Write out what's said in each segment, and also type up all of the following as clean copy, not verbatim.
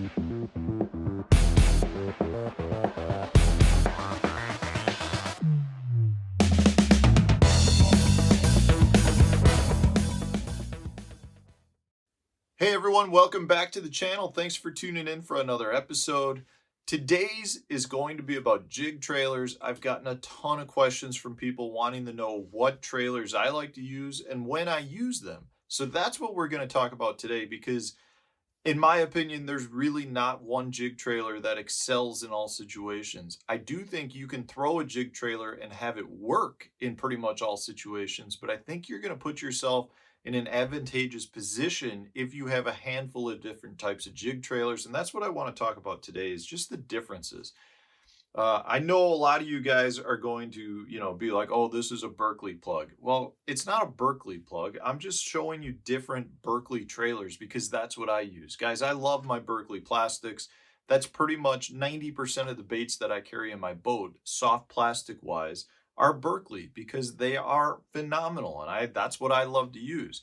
Hey everyone, welcome back to the channel. Thanks for tuning in for another episode. Today's is going to be about jig trailers. I've gotten a ton of questions from people wanting to know what trailers I like to use and when I use them. So that's what we're going to talk about today because in my opinion, there's really not one jig trailer that excels in all situations. I do think you can throw a jig trailer and have it work in pretty much all situations, but I think you're going to put yourself in an advantageous position if you have a handful of different types of jig trailers. And that's what I want to talk about today is just the differences. I know a lot of you guys are going to, be like, oh, this is a Berkeley plug. Well, it's not a Berkeley plug. I'm just showing you different Berkeley trailers because that's what I use. Guys, I love my Berkeley plastics. That's pretty much 90% of the baits that I carry in my boat, soft plastic wise, are Berkeley because they are phenomenal. And that's what I love to use.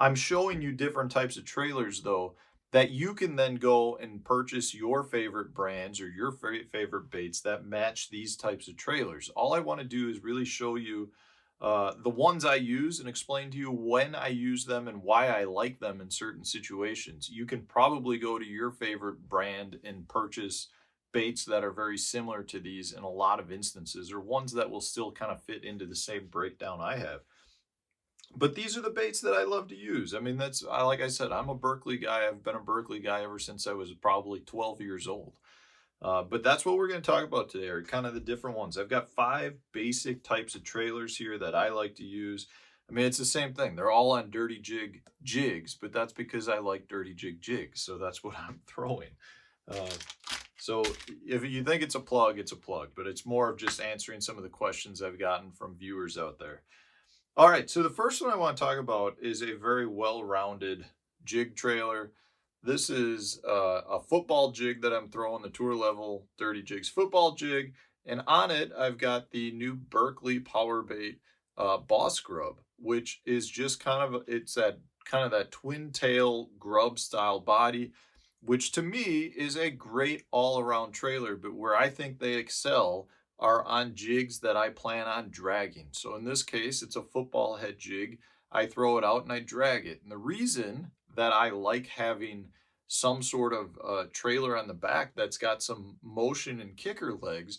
I'm showing you different types of trailers though, that you can then go and purchase your favorite brands or your favorite baits that match these types of trailers. All I want to do is really show you the ones I use and explain to you when I use them and why I like them in certain situations. You can probably go to your favorite brand and purchase baits that are very similar to these in a lot of instances, or ones that will still kind of fit into the same breakdown I have. But these are the baits that I love to use. I mean, like I said, I'm a Berkeley guy. I've been a Berkeley guy ever since I was probably 12 years old. But that's what we're going to talk about today, are kind of the different ones. I've got 5 basic types of trailers here that I like to use. I mean, it's the same thing. They're all on Dirty Jig jigs, but that's because I like Dirty Jig jigs. So that's what I'm throwing. So if you think it's a plug, but it's more of just answering some of the questions I've gotten from viewers out there. All right, so the first one I want to talk about is a very well-rounded jig trailer. This is a football jig that I'm throwing, the Tour Level Dirty Jigs football jig, and on it I've got the new Berkeley Power Bait Boss Grub, which is just it's that twin tail grub style body, which to me is a great all-around trailer, but where I think they excel are on jigs that I plan on dragging. So in this case, it's a football head jig. I throw it out and I drag it. And the reason that I like having some sort of trailer on the back that's got some motion and kicker legs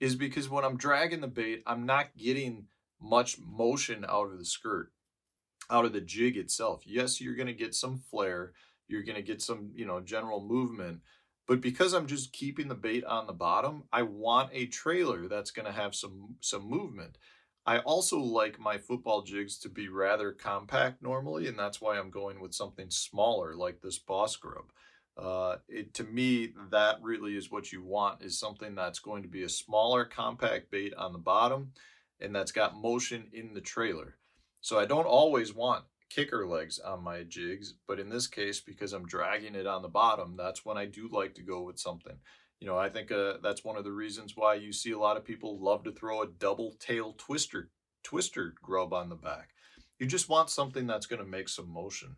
is because when I'm dragging the bait, I'm not getting much motion out of the skirt, out of the jig itself. Yes, you're going to get some flare. You're going to get some, general movement. But because I'm just keeping the bait on the bottom, I want a trailer that's going to have some movement. I also like my football jigs to be rather compact normally, and that's why I'm going with something smaller like this Boss Grub. To me, that really is what you want, is something that's going to be a smaller compact bait on the bottom and that's got motion in the trailer. So I don't always want kicker legs on my jigs, but in this case, because I'm dragging it on the bottom, that's when I do like to go with something. I think that's one of the reasons why you see a lot of people love to throw a double tail twister grub on the back. You just want something that's going to make some motion.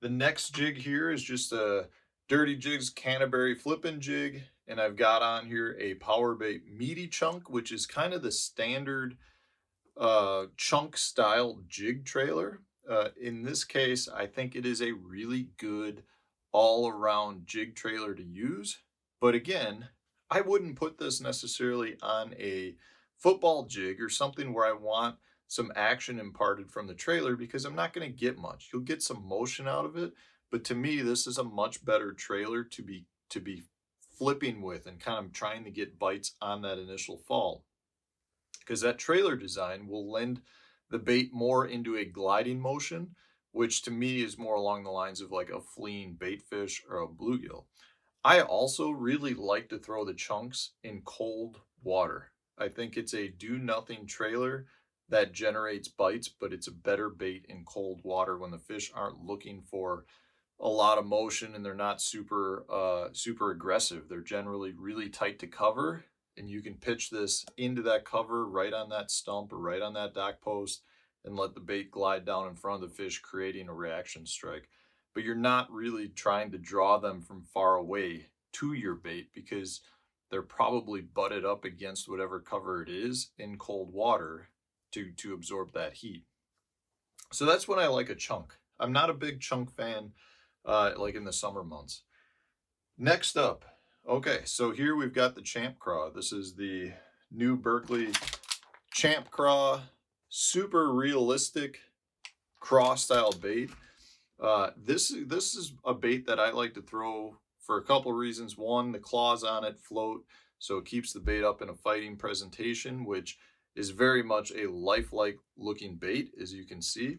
The next jig here is just a Dirty Jigs Canterbury Flipping Jig, and I've got on here a Power Bait Meaty Chunk, which is kind of the standard chunk style jig trailer. In this case, I think it is a really good all-around jig trailer to use. But again, I wouldn't put this necessarily on a football jig or something where I want some action imparted from the trailer, because I'm not going to get much. You'll get some motion out of it, but to me, this is a much better trailer to be flipping with and kind of trying to get bites on that initial fall, because that trailer design will lend the bait more into a gliding motion, which to me is more along the lines of like a fleeing baitfish or a bluegill. I also really like to throw the chunks in cold water. I think it's a do-nothing trailer that generates bites, but it's a better bait in cold water when the fish aren't looking for a lot of motion and they're not super aggressive. They're generally really tight to cover, and you can pitch this into that cover right on that stump or right on that dock post and let the bait glide down in front of the fish, creating a reaction strike. but you're not really trying to draw them from far away to your bait because they're probably butted up against whatever cover it is in cold water to absorb that heat. So that's when I like a chunk. I'm not a big chunk fan like in the summer months. Next up, okay, so here we've got the Champ Craw. This is the new Berkley Champ Craw, super realistic craw style bait. This is a bait that I like to throw for a couple reasons. One, the claws on it float, so it keeps the bait up in a fighting presentation, which is very much a lifelike looking bait, as you can see.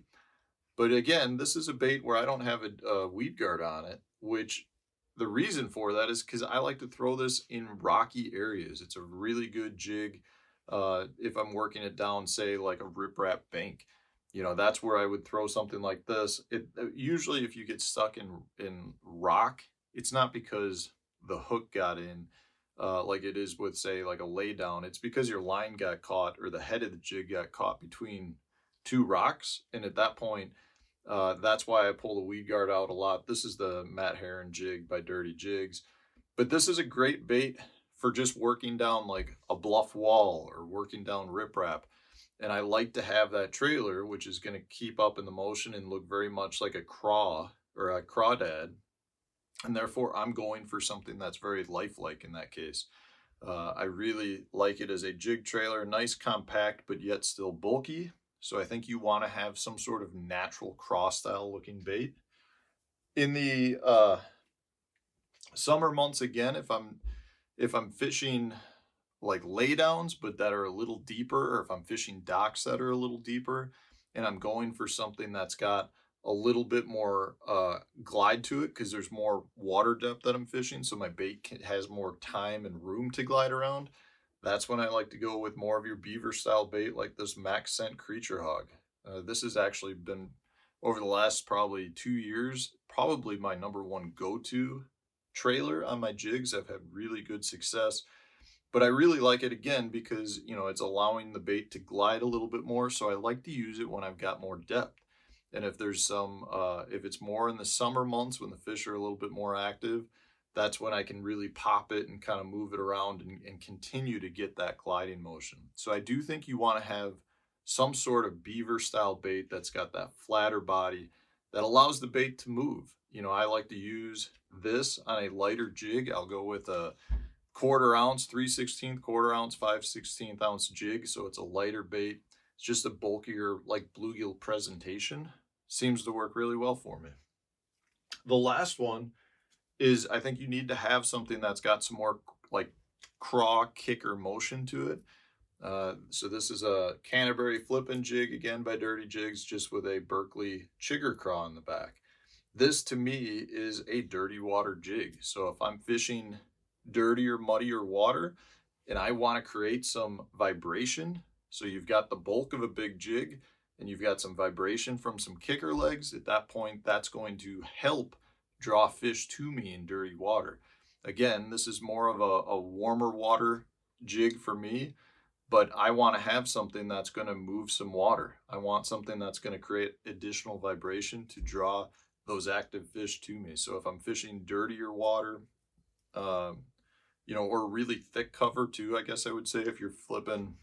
But again, this is a bait where I don't have a weed guard on it, which the reason for that is because I like to throw this in rocky areas. It's a really good jig if I'm working it down, say, like a riprap bank. You know, that's where I would throw something like this. Usually if you get stuck in rock, it's not because the hook got in like it is with, say, like a lay down. It's because your line got caught or the head of the jig got caught between two rocks. And at that point, that's why I pull the weed guard out a lot. This is the Matt Heron jig by Dirty Jigs. But this is a great bait for just working down like a bluff wall or working down riprap. And I like to have that trailer, which is going to keep up in the motion and look very much like a craw or a crawdad. And therefore, I'm going for something that's very lifelike in that case. I really like it as a jig trailer, nice, compact, but yet still bulky. So I think you want to have some sort of natural craw style looking bait. In the summer months, again, if I'm fishing like laydowns, but that are a little deeper, or if I'm fishing docks that are a little deeper, and I'm going for something that's got a little bit more glide to it because there's more water depth that I'm fishing, so my bait has more time and room to glide around. That's when I like to go with more of your beaver style bait like this Max Scent Creature Hog. This has actually been, over the last probably 2 years, probably my #1 go-to trailer on my jigs. I've had really good success. But I really like it again because, you know, it's allowing the bait to glide a little bit more. So I like to use it when I've got more depth. And if there's some, if it's more in the summer months when the fish are a little bit more active, that's when I can really pop it and kind of move it around and continue to get that gliding motion. So I do think you want to have some sort of beaver style bait that's got that flatter body that allows the bait to move. You know, I like to use this on a lighter jig. I'll go with a 1/4 ounce, 3/16, 1/4 ounce, 5/16 ounce jig. So it's a lighter bait. It's just a bulkier, like bluegill presentation. Seems to work really well for me. The last one is I think you need to have something that's got some more like craw kicker motion to it. So this is a Canterbury Flipping Jig, again by Dirty Jigs, just with a Berkley Chigger Craw in the back. This to me is a dirty water jig. So if I'm fishing dirtier, muddier water and I want to create some vibration, so you've got the bulk of a big jig and you've got some vibration from some kicker legs, at that point that's going to help draw fish to me in dirty water. Again, this is more of a warmer water jig for me, but I want to have something that's going to move some water. I want something that's going to create additional vibration to draw those active fish to me. So if I'm fishing dirtier water, you know, or really thick cover too, I guess I would say, if you're flipping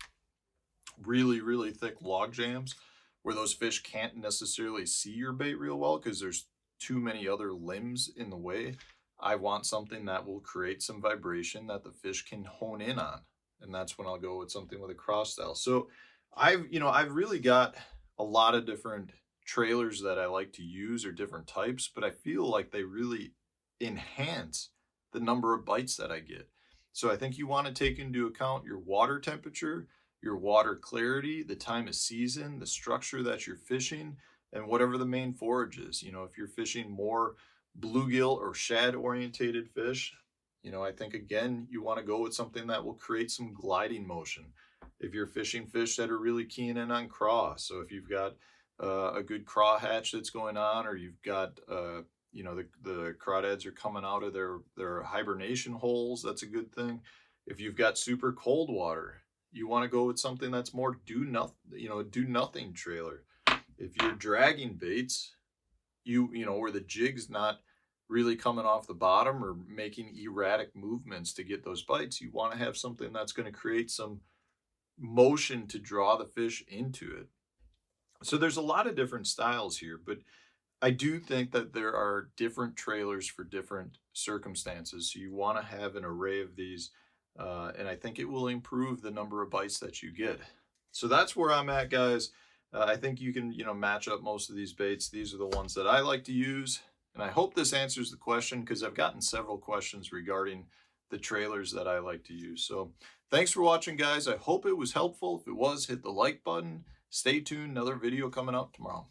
really, really thick log jams where those fish can't necessarily see your bait real well because there's too many other limbs in the way, I want something that will create some vibration that the fish can hone in on. And that's when I'll go with something with a cross style. So I've really got a lot of different trailers that I like to use, or different types, but I feel like they really enhance the number of bites that I get. So I think you want to take into account your water temperature, your water clarity, the time of season, the structure that you're fishing, and whatever the main forage is. You know, if you're fishing more bluegill or shad orientated fish, you know, I think again, you want to go with something that will create some gliding motion. If you're fishing fish that are really keying in on craw, so if you've got a good craw hatch that's going on, or you've got, you know, the crawdads are coming out of their hibernation holes, that's a good thing. If you've got super cold water, you want to go with something that's more do nothing trailer. If you're dragging baits, where the jig's not really coming off the bottom or making erratic movements to get those bites. You want to have something that's going to create some motion to draw the fish into it. So there's a lot of different styles here, but I do think that there are different trailers for different circumstances. So you want to have an array of these, and I think it will improve the number of bites that you get. So that's where I'm at, guys. I think you can, match up most of these baits. These are the ones that I like to use. And I hope this answers the question, because I've gotten several questions regarding the trailers that I like to use. So thanks for watching, guys. I hope it was helpful. If it was, hit the like button. Stay tuned. Another video coming up tomorrow.